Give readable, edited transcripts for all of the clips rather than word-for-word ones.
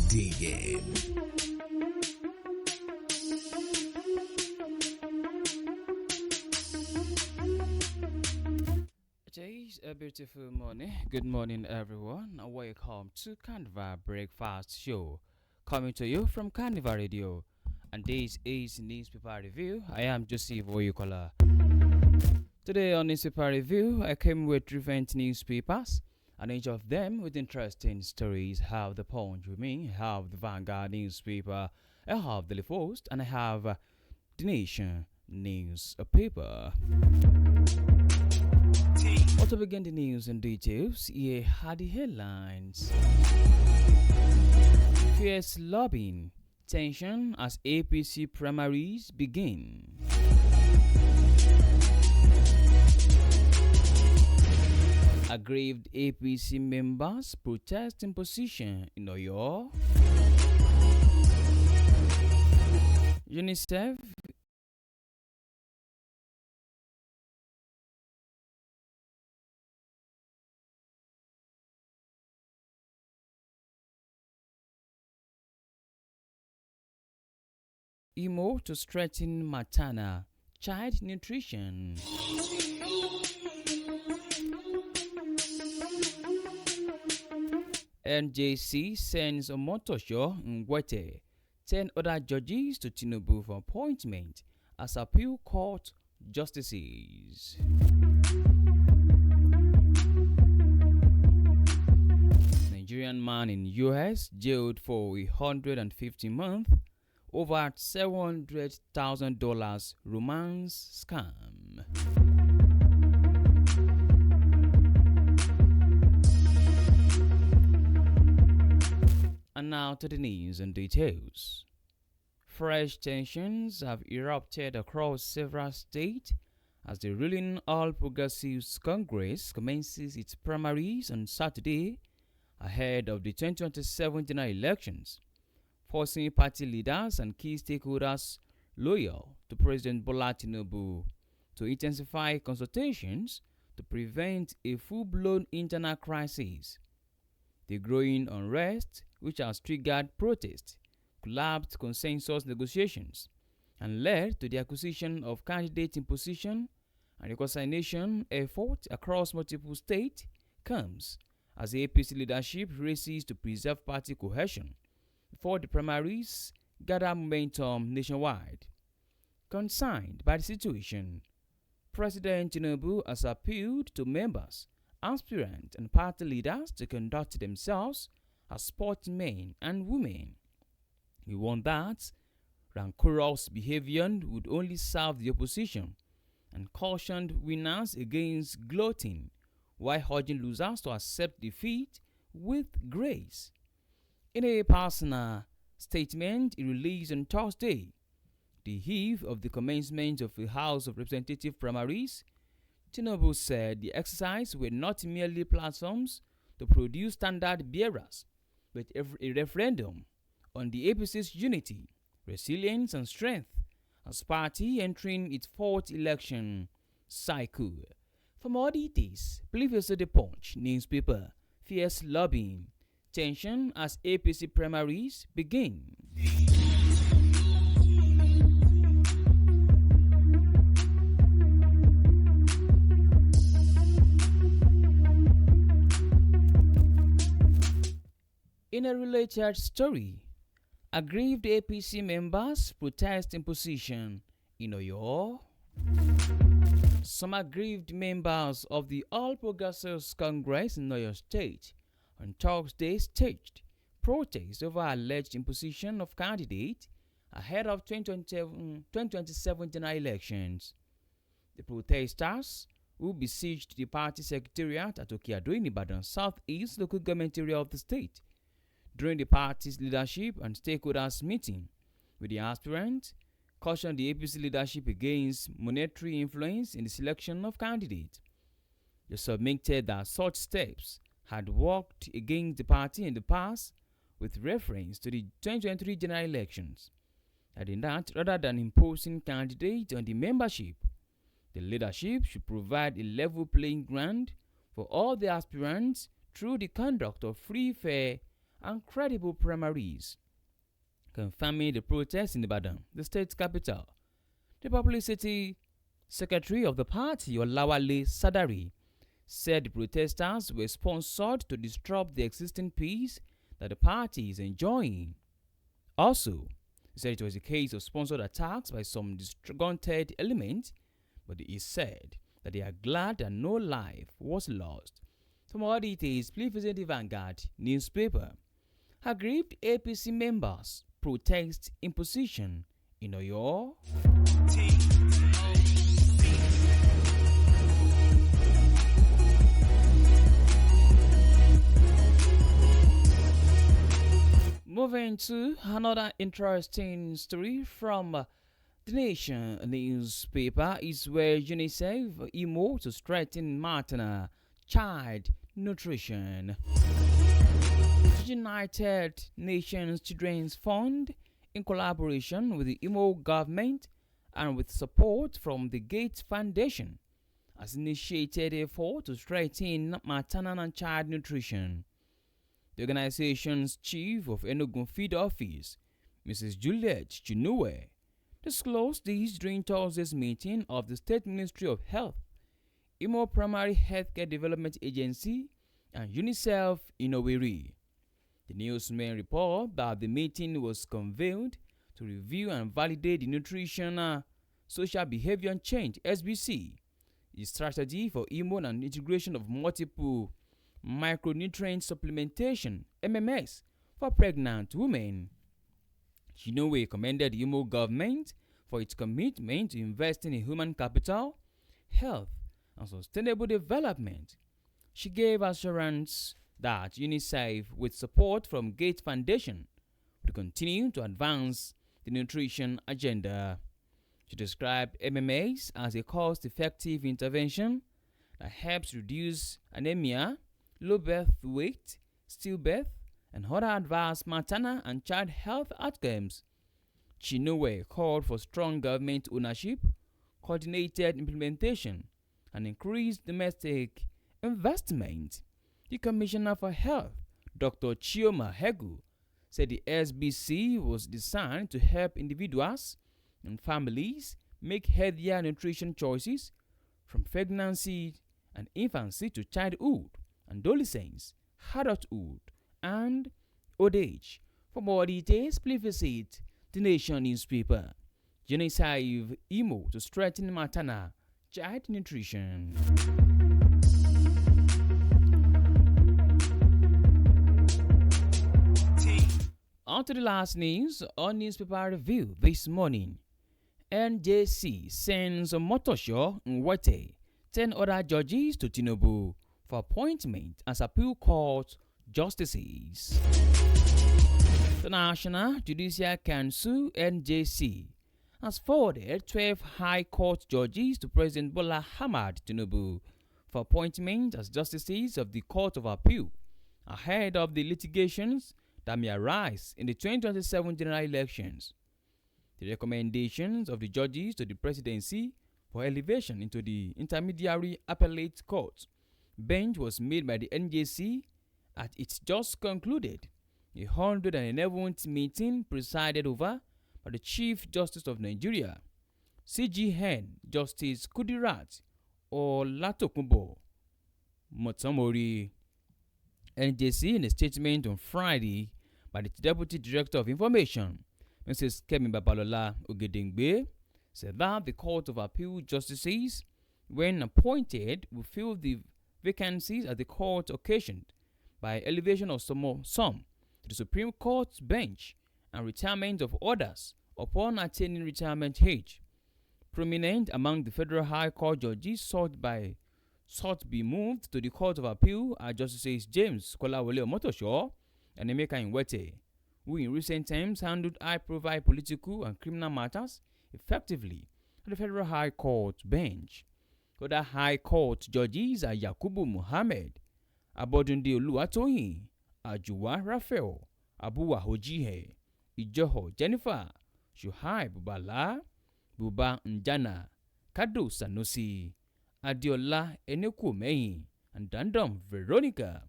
dig in. It is a beautiful morning. Good morning, everyone. Welcome to Carnival Breakfast Show, coming to you from Carnival Radio. And this is Newspaper Review. I am Joseph Oyukola. Today on Newspaper Review, I came with different newspapers, and each of them with interesting stories. I have the Punch with me, I have the Vanguard newspaper, I have the Post, and I have the Nation newspaper. To begin the news and details, here are the headlines. Fierce lobbying, tension as APC primaries begin. Aggrieved APC members protest imposition in Oyo. UNICEF Imo to strengthen maternal child nutrition. NJC sends Omotosho Ngwete 10 other judges to Tinubu for appointment as appeal court justices. Nigerian man in US jailed for 150 months over $700,000 romance scam. And now to the news and details. Fresh tensions have erupted across several states as the ruling All Progressives Congress commences its primaries on Saturday ahead of the 2027 general elections, forcing party leaders and key stakeholders loyal to President Bola Tinubu to intensify consultations to prevent a full-blown internal crisis. The growing unrest, which has triggered protests, collapsed consensus negotiations, and led to the acquisition of candidate imposition and reconciliation efforts across multiple states, comes as the APC leadership races to preserve party cohesion before the primaries gather momentum nationwide. Concerned by the situation, President Tinubu has appealed to members, aspirants, and party leaders to conduct themselves as sportsmen and women. He warned that rancorous behavior would only serve the opposition and cautioned winners against gloating, while urging losers to accept defeat with grace. In a personal statement he released on Thursday, the eve of the commencement of the House of Representatives primaries, Tinubu said the exercise were not merely platforms to produce standard bearers, but a referendum on the APC's unity, resilience, and strength as party entering its fourth election cycle. For more details, please visit the Punch newspaper. Fierce lobbying, tension as APC primaries begin. In a related story, aggrieved APC members protest imposition in Oyo. Some aggrieved members of the All Progressives Congress in Oyo State on Thursday staged protests over alleged imposition of candidates ahead of 2027 general elections. The protesters, who besieged the party secretariat at Okiado in Ibadan, southeast local government area of the state, during the party's leadership and stakeholders meeting with the aspirants, cautioned the APC leadership against monetary influence in the selection of candidates. They submitted that such steps had worked against the party in the past with reference to the 2023 general elections, adding that rather than imposing candidates on the membership, the leadership should provide a level playing ground for all the aspirants through the conduct of free, fair, and credible primaries. Confirming the protest in Ibadan, the state capital, the publicity secretary of the party, Olawale Sadari, said the protesters were sponsored to disrupt the existing peace that the party is enjoying. Also, he said it was a case of sponsored attacks by some disgruntled elements, but he said that they are glad that no life was lost. For more details, please visit the Vanguard newspaper. Aggrieved APC members protest imposition in Oyo. Moving to another interesting story from the Nation newspaper is where UNICEF Imo to strengthen maternal child nutrition. The United Nations Children's Fund, in collaboration with the Imo government and with support from the Gates Foundation, has initiated an effort to strengthen maternal and child nutrition. The organization's chief of Enugu Feed Office, Mrs. Juliet Chinue, disclosed this during Thursday's meeting of the State Ministry of Health, Imo Primary Healthcare Development Agency, and UNICEF in Owerri. The newsman report that the meeting was convened to review and validate the Nutritional Social Behavior Change (SBC), the strategy for Imo and integration of multiple micronutrient supplementation (MMS) for pregnant women. Chinue commended the Imo government for its commitment to investing in human capital, health, and sustainable development. She gave assurance that UNICEF, with support from Gates Foundation, would continue to advance the nutrition agenda. She described MMAs as a cost-effective intervention that helps reduce anemia, low birth weight, stillbirth, and other adverse maternal and child health outcomes. Chinue called for strong government ownership, coordinated implementation, and increased domestic investment. The Commissioner for Health, Dr. Chioma Hegu, said the SBC was designed to help individuals and families make healthier nutrition choices from pregnancy and infancy to childhood, adolescence, adulthood, and old age. For more details, please visit the Nation newspaper. UNICEF Imo to strengthen maternal child nutrition. On to the last news on newspaper review this morning. NJC sends Motosho Nwete 10 other judges to Tinubu for appointment as appeal court justices. The National Judicial Council (NJC) has forwarded 12 High Court judges to President Bola Ahmed Tinubu for appointment as justices of the Court of Appeal ahead of the litigations that may arise in the 2027 general elections. The recommendations of the judges to the presidency for elevation into the Intermediary Appellate Court bench was made by the NJC at its just concluded 111th meeting presided over by the Chief Justice of Nigeria, CGN Justice Kudirat Olatokunbo Motomori. NJC, in a statement on Friday by the Deputy Director of Information, Mrs. Kemi Babalola Ogedengbe, said that the Court of Appeal justices, when appointed, will fill the vacancies at the court occasioned by elevation of some to the Supreme Court's bench and retirement of others upon attaining retirement age. Prominent among the Federal High Court judges sought be moved to the Court of Appeal are Justices James Kolawole Omotosho and Emeka Nwete, who in recent times handled high-profile political and criminal matters effectively at the Federal High Court bench. Other High Court judges are Yakubu Muhammad, Abodunde Oluwatoyin, Ajuwa Raphael, Abuwa Hojihe, Ijoho Jennifer, Shuaib Bala, Buba Njana, Kado Sanusi, Adiola Enekumeyin, and Dandom Veronica.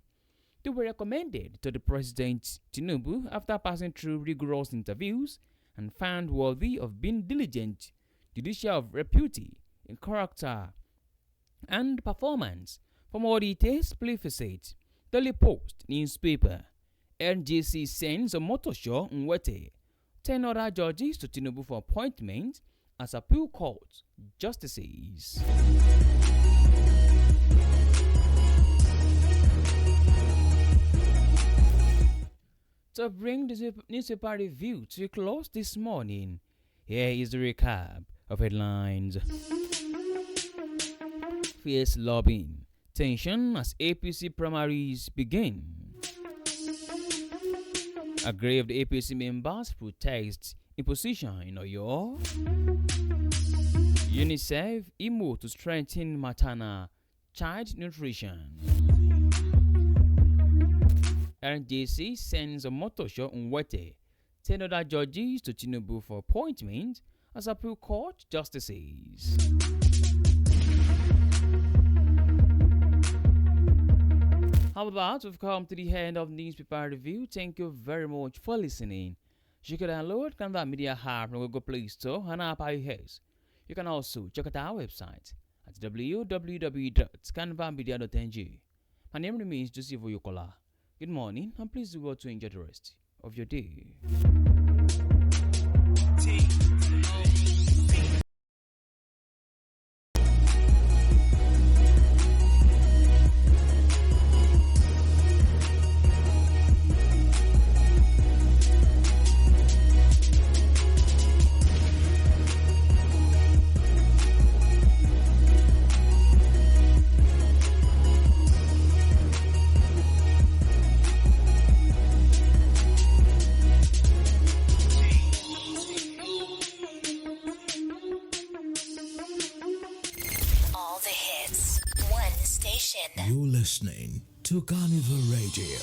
They were recommended to the President Tinubu after passing through rigorous interviews and found worthy of being diligent, judicial of repute, in character, and performance. For more details, please visit Daily Post newspaper. NGC sends Omotosho Nwete 10 other judges to Tinubu for appointment as appeal court justices. To bring the newspaper review to a close this morning, here is the recap of headlines. Fierce lobbying, tension as APC primaries begin. Aggrieved APC members protest imposition in Oyo. UNICEF Imo to strengthen maternal child nutrition. NJC sends Omotosho Nwete 10 other judges to Tinubu for appointment as appeal court justices. How about we've come to the end of newspaper review. Thank you very much for listening. You can download Carnival Media app from Google Play Store and App iOS. You can also check out our website at www.carnivalmedia.ng. My name remains Joseph Oyokola. Good morning, and please do well to enjoy the rest of your day. You're listening to Carnival Radio.